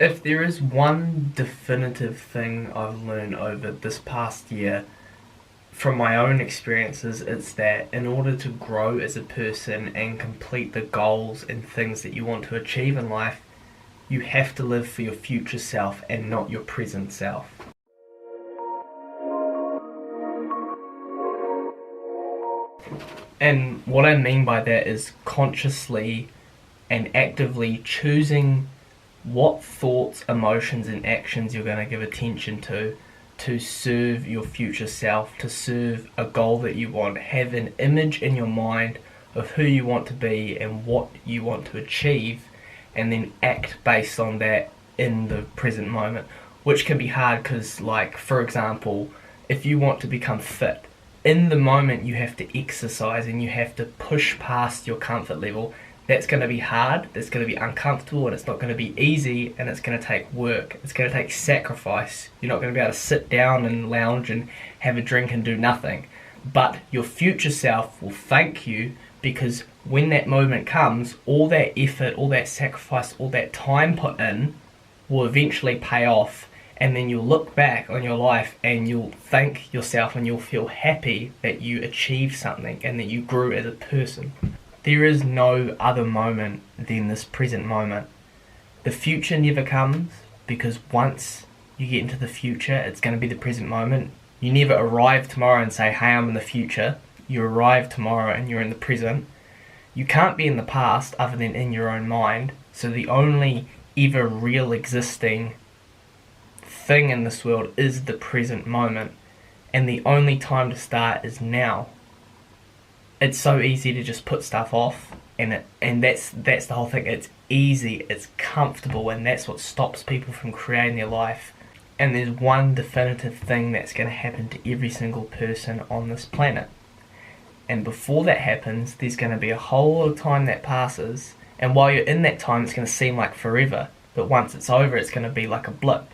If there is one definitive thing I've learned over this past year from my own experiences, it's that in order to grow as a person and complete the goals and things that you want to achieve in life, you have to live for your future self and not your present self. And what I mean by that is consciously and actively choosing what thoughts, emotions, and actions you're going to give attention to serve your future self, to serve a goal that you want. Have an image in your mind of who you want to be and what you want to achieve, and then act based on that in the present moment, which can be hard because, like, for example, if you want to become fit, in the moment you have to exercise and you have to push past your comfort level. That's going to be hard, it's going to be uncomfortable, and it's not going to be easy, and it's going to take work, it's going to take sacrifice. You're not going to be able to sit down and lounge and have a drink and do nothing. But your future self will thank you, because when that moment comes, all that effort, all that sacrifice, all that time put in will eventually pay off, and then you'll look back on your life and you'll thank yourself and you'll feel happy that you achieved something and that you grew as a person. There is no other moment than this present moment. The future never comes, because once you get into the future, it's going to be the present moment. You never arrive tomorrow and say, hey, I'm in the future. You arrive tomorrow and you're in the present. You can't be in the past other than in your own mind. So the only ever real existing thing in this world is the present moment. And the only time to start is now. It's so easy to just put stuff off, and that's the whole thing. It's easy, it's comfortable, and that's what stops people from creating their life. And there's one definitive thing that's going to happen to every single person on this planet. And before that happens, there's going to be a whole lot of time that passes, and while you're in that time, it's going to seem like forever. But once it's over, it's going to be like a blip.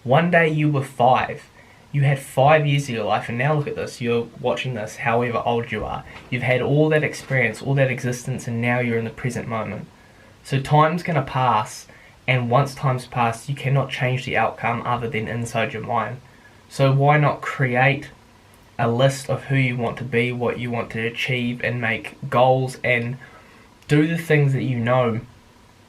One day you were 5. You had 5 years of your life, and now look at this. You're watching this however old you are. You've had all that experience, all that existence, and now you're in the present moment. So time's going to pass, and once time's passed, you cannot change the outcome other than inside your mind. So why not create a list of who you want to be, what you want to achieve, and make goals, and do the things that you know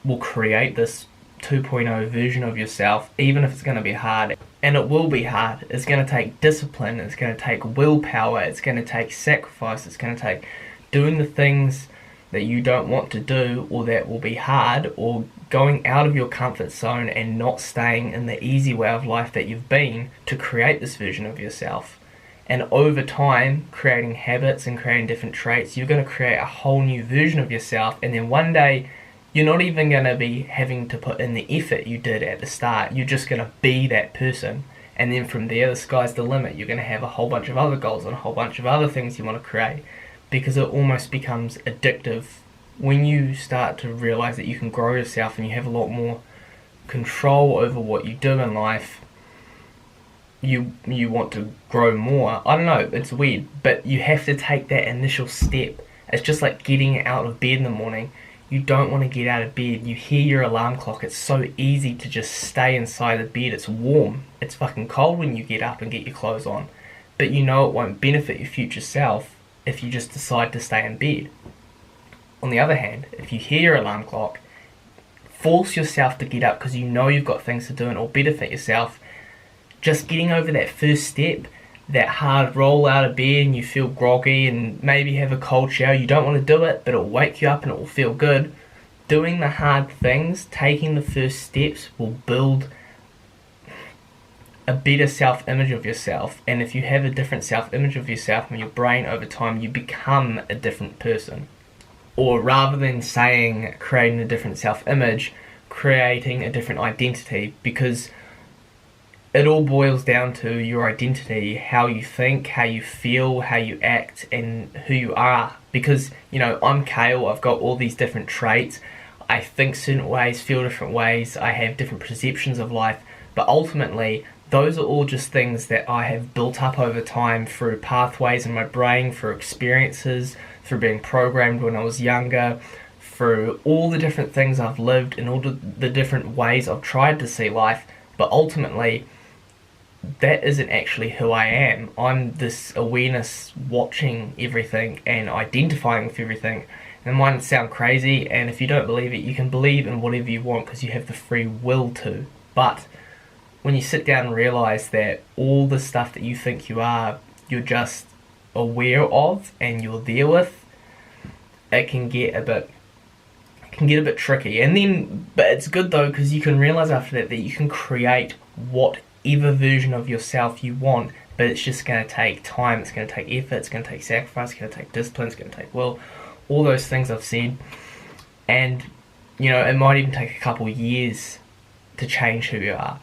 will create this 2.0 version of yourself, even if it's going to be hard. And it will be hard. It's going to take discipline, it's going to take willpower, it's going to take sacrifice, it's going to take doing the things that you don't want to do, or that will be hard, or going out of your comfort zone and not staying in the easy way of life that you've been, to create this version of yourself. And over time, creating habits and creating different traits, you're going to create a whole new version of yourself, and then one day you're not even going to be having to put in the effort you did at the start. You're just going to be that person. And then from there, the sky's the limit. You're going to have a whole bunch of other goals and a whole bunch of other things you want to create, because it almost becomes addictive when you start to realize that you can grow yourself and you have a lot more control over what you do in life. You want to grow more. I don't know, it's weird, but you have to take that initial step. It's just like getting out of bed in the morning. You don't want to get out of bed. You hear your alarm clock. It's so easy to just stay inside the bed. It's warm. It's fucking cold when you get up and get your clothes on. But you know it won't benefit your future self if you just decide to stay in bed. On the other hand, if you hear your alarm clock, force yourself to get up because you know you've got things to do and it'll benefit yourself. Just getting over that first step, that hard roll out of bed, and you feel groggy and maybe have a cold shower. You don't want to do it, but it'll wake you up and it will feel good. Doing the hard things, taking the first steps, will build a better self-image of yourself. And if you have a different self-image of yourself in your brain, over time you become a different person. Or rather than saying creating a different self-image, creating a different identity, because it all boils down to your identity, how you think, how you feel, how you act, and who you are. Because, you know, I'm Kale, I've got all these different traits, I think certain ways, feel different ways, I have different perceptions of life, but ultimately, those are all just things that I have built up over time through pathways in my brain, through experiences, through being programmed when I was younger, through all the different things I've lived and all the different ways I've tried to see life, but ultimately that isn't actually who I am. I'm this awareness watching everything and identifying with everything. And it might sound crazy, and if you don't believe it, you can believe in whatever you want because you have the free will to. But when you sit down and realize that all the stuff that you think you are, you're just aware of and you're there with, it can get a bit tricky. And then, but it's good though, because you can realize after that you can create whatever version of yourself you want, but it's just going to take time, it's going to take effort, it's going to take sacrifice, it's going to take discipline, it's going to take will, all those things I've said. And it might even take a couple of years to change who you are.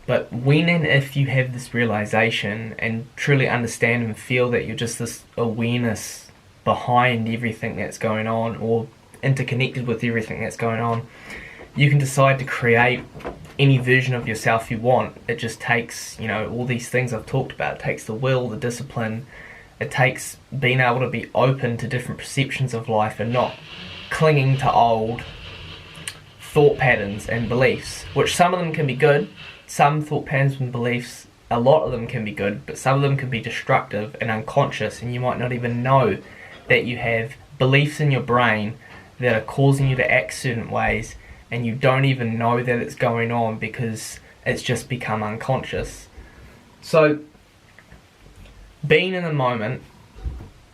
But when and if you have this realization and truly understand and feel that you're just this awareness behind everything that's going on, or interconnected with everything that's going on, you can decide to create any version of yourself you want. It just takes, all these things I've talked about. It takes the will, the discipline. It takes being able to be open to different perceptions of life and not clinging to old thought patterns and beliefs, which some of them can be good. Some thought patterns and beliefs, a lot of them can be good, but some of them can be destructive and unconscious, and you might not even know that you have beliefs in your brain that are causing you to act certain ways, and you don't even know that it's going on because it's just become unconscious. So, being in the moment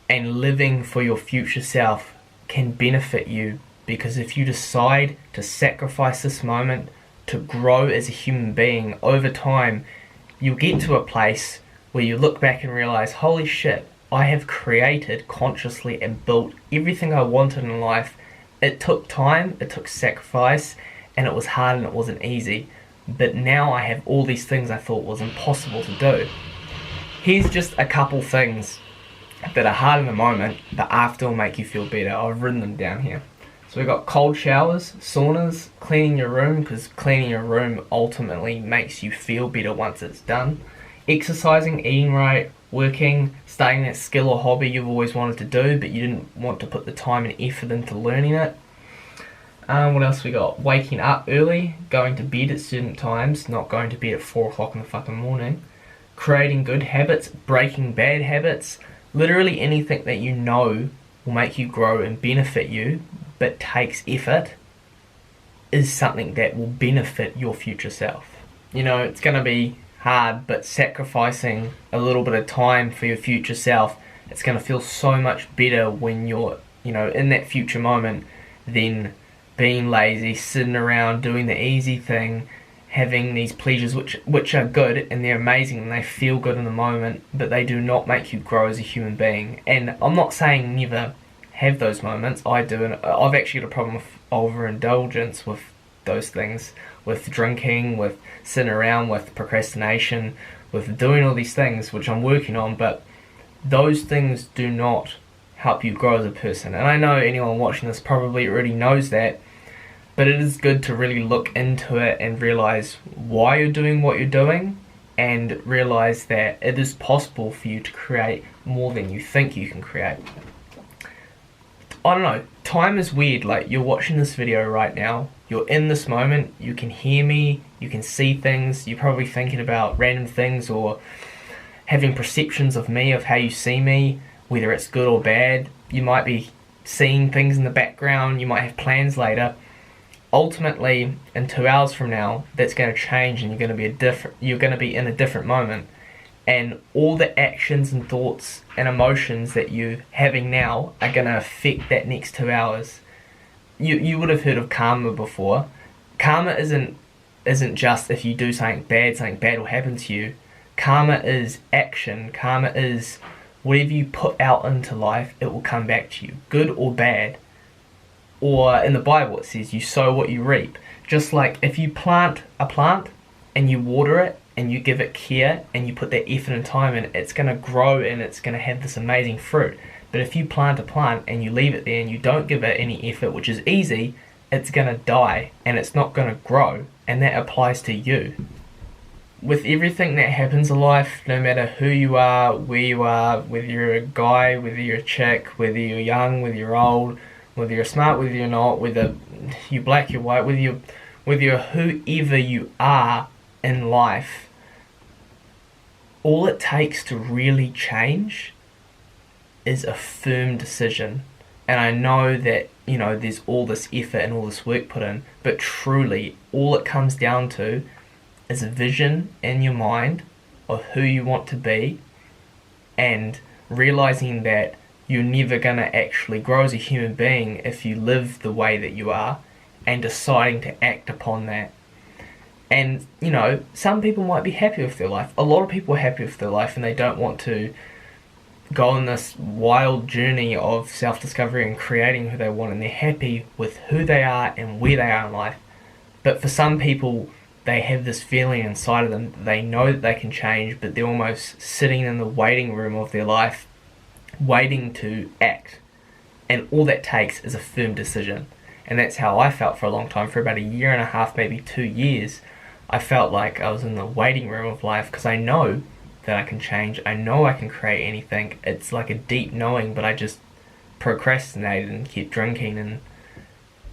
and living for your future self can benefit you, because if you decide to sacrifice this moment to grow as a human being, over time you'll get to a place where you look back and realize, holy shit, I have created consciously and built everything I wanted in life. It took time, it took sacrifice, and it was hard and it wasn't easy, but now I have all these things I thought was impossible to do. Here's just a couple things that are hard in the moment, but after will make you feel better. I've written them down here. So we've got cold showers, saunas, cleaning your room, because cleaning your room ultimately makes you feel better once it's done. Exercising, eating right, working, starting that skill or hobby you've always wanted to do, but you didn't want to put the time and effort into learning it. What else we got? Waking up early, going to bed at certain times, not going to bed at 4 o'clock in the fucking morning. Creating good habits, breaking bad habits. Literally anything that you know will make you grow and benefit you, but takes effort, is something that will benefit your future self. It's going to be hard, but sacrificing a little bit of time for your future self, it's going to feel so much better when you're, in that future moment than being lazy, sitting around doing the easy thing, having these pleasures which are good and they're amazing and they feel good in the moment, but they do not make you grow as a human being. And I'm not saying never have those moments. I do, and I've actually got a problem with overindulgence with those things, with drinking, with sitting around, with procrastination, with doing all these things which I'm working on, but those things do not help you grow as a person. And I know anyone watching this probably already knows that, but it is good to really look into it and realize why you're doing what you're doing, and realize that it is possible for you to create more than you think you can create. I don't know, time is weird. Like, you're watching this video right now, you're in this moment, you can hear me, you can see things, you're probably thinking about random things or having perceptions of me, of how you see me, whether it's good or bad. You might be seeing things in the background, you might have plans later. Ultimately, in 2 hours from now, that's going to change, and you're going to be in a different moment. And all the actions and thoughts and emotions that you're having now are going to affect that next 2 hours. You would have heard of karma before. Karma isn't just if you do something bad will happen to you. Karma is action. Karma is whatever you put out into life, it will come back to you, good or bad. Or in the Bible it says you sow what you reap. Just like if you plant a plant and you water it, and you give it care and you put that effort and time in, it's going to grow and it's going to have this amazing fruit. But if you plant a plant and you leave it there and you don't give it any effort, which is easy, it's going to die and it's not going to grow. And that applies to you. With everything that happens in life, no matter who you are, where you are, whether you're a guy, whether you're a chick, whether you're young, whether you're old, Whether you're smart, whether you're not, whether you're black, you're white, whether you're whoever you are in life, all it takes to really change is a firm decision. And I know that, there's all this effort and all this work put in, but truly, all it comes down to is a vision in your mind of who you want to be, and realizing that you're never going to actually grow as a human being if you live the way that you are, and deciding to act upon that. And, some people might be happy with their life. A lot of people are happy with their life and they don't want to go on this wild journey of self-discovery and creating who they want, and they're happy with who they are and where they are in life. But for some people, they have this feeling inside of them, they know that they can change, but they're almost sitting in the waiting room of their life, waiting to act. And all that takes is a firm decision. And that's how I felt for a long time. For about a year and a half, maybe 2 years, I felt like I was in the waiting room of life, because I know that I can change. I know I can create anything. It's like a deep knowing, but I just procrastinated and kept drinking and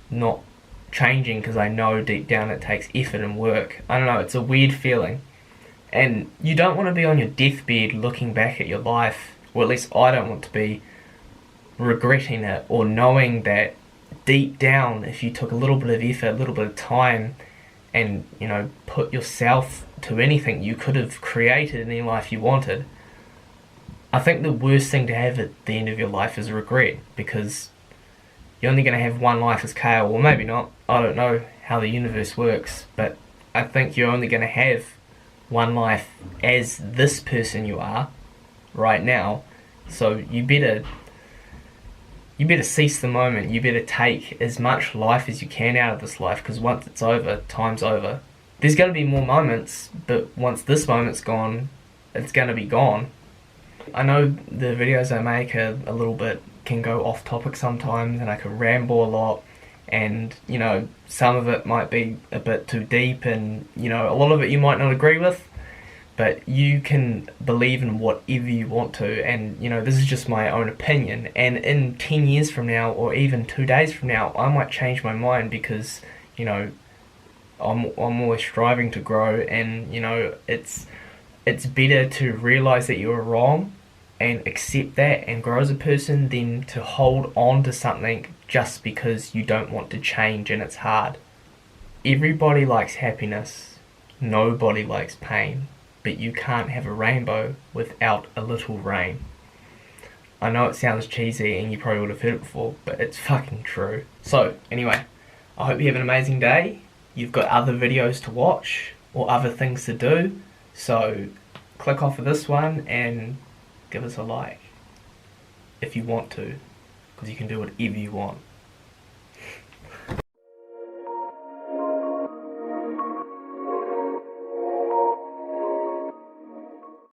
not changing, because I know deep down it takes effort and work. I don't know, it's a weird feeling. And you don't want to be on your deathbed looking back at your life, or at least I don't want to be regretting it, or knowing that deep down, if you took a little bit of effort, a little bit of time, and put yourself to anything, you could have created any life you wanted. I think the worst thing to have at the end of your life is regret, because you're only going to have one life as Kale, or maybe not. I don't know how the universe works, but I think you're only going to have one life as this person you are right now. So you better seize the moment. You better take as much life as you can out of this life, because once it's over, time's over. There's going to be more moments, but once this moment's gone, it's going to be gone. I know the videos I make are a little bit, can go off topic sometimes, and I can ramble a lot, and some of it might be a bit too deep, and a lot of it you might not agree with, but you can believe in whatever you want to. And this is just my own opinion, and in 10 years from now, or even 2 days from now, I might change my mind, because I'm always striving to grow, and it's better to realize that you were wrong and accept that and grow as a person, than to hold on to something just because you don't want to change and it's hard. Everybody likes happiness, nobody likes pain, but you can't have a rainbow without a little rain. I know it sounds cheesy and you probably would have heard it before, but it's fucking true. So anyway, I hope you have an amazing day. You've got other videos to watch or other things to do, so click off of this one and give us a like if you want to, because you can do whatever you want.